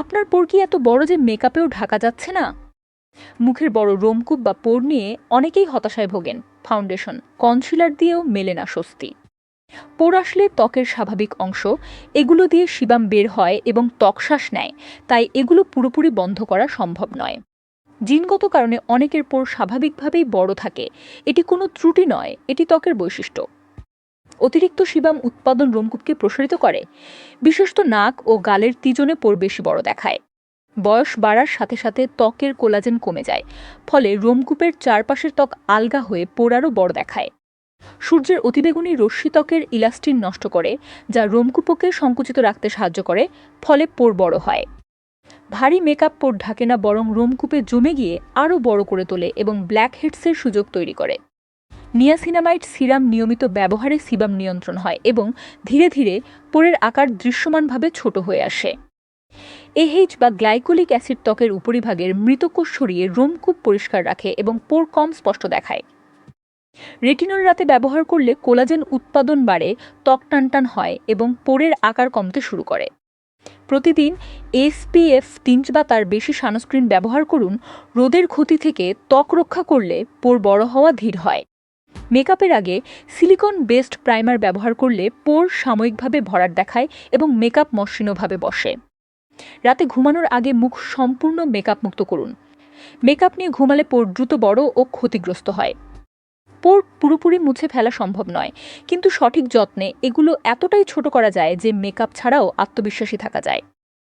আপনার পোর কি এত বড় যে মেকআপেও ঢাকা যাচ্ছে না? মুখের বড় রোমকূপ বা পোর নিয়ে অনেকেই হতাশায় ভোগেন। ফাউন্ডেশন, কনসিলার দিয়েও মেলে না স্বস্তি। পোর আসলে ত্বকের স্বাভাবিক অংশ, এগুলো দিয়ে সিবাম বের হয় এবং ত্বক শ্বাস নেয়, তাই এগুলো পুরোপুরি বন্ধ করা সম্ভব নয়। জিনগত কারণে অনেকের পোর স্বাভাবিকভাবেই বড় থাকে, এটি কোনো ত্রুটি নয়, এটি ত্বকের বৈশিষ্ট্য। অতিরিক্ত সিবাম উৎপাদন রোমকূপকে প্রসারিত করে, বিশেষত নাক ও গালের তিজনে পোর বেশি বড় দেখায়। বয়স বাড়ার সাথে সাথে ত্বকের কোলাজেন কমে যায়, ফলে রোমকূপের চারপাশের ত্বক আলগা হয়ে পোর আরও বড় দেখায়। সূর্যের অতিবেগুনি রশ্মি ত্বকের ইলাস্টিন নষ্ট করে, যা রোমকূপকে সংকুচিত রাখতে সাহায্য করে, ফলে পোর বড় হয়। ভারী মেকআপ পোর ঢাকে না, বরং রোমকূপে জমে গিয়ে আরও বড় করে তোলে এবং ব্ল্যাক হেডসের সুযোগ তৈরি করে। নিয়াসিনামাইড সিরাম নিয়মিত ব্যবহারে সিবাম নিয়ন্ত্রণ হয় এবং ধীরে ধীরে পোরের আকার দৃশ্যমানভাবে ছোট হয়ে আসে। এএইচ বা গ্লাইকোলিক অ্যাসিড ত্বকের উপরিভাগের মৃত কোষ সরিয়ে রোমকূপ পরিষ্কার রাখে এবং পোর কম স্পষ্ট দেখায়। রেটিনল রাতে ব্যবহার করলে কোলাজেন উৎপাদন বাড়ে, ত্বক টানটান হয় এবং পোরের আকার কমতে শুরু করে। প্রতিদিন SPF 3 বা তার বেশি সানস্ক্রিন ব্যবহার করুন। রোদের ক্ষতি থেকে ত্বক রক্ষা করলে পোর বড় হওয়া ধীর হয়। মেকআপের আগে সিলিকন বেসড প্রাইমার ব্যবহার করলে পোর সাময়িকভাবে ভরাট দেখায় এবং মেকআপ মসৃণভাবে বসে। রাতে ঘুমানোর আগে মুখ সম্পূর্ণ মেকআপ মুক্ত করুন। মেকআপ নিয়ে ঘুমালে পোর দ্রুত বড় ও ক্ষতিগ্রস্ত হয়। পোর পুরোপুরি মুছে ফেলা সম্ভব নয়, কিন্তু সঠিক যত্নে এগুলো এতটাই ছোট করা যায় যে মেকআপ ছাড়াও আত্মবিশ্বাসী থাকা যায়।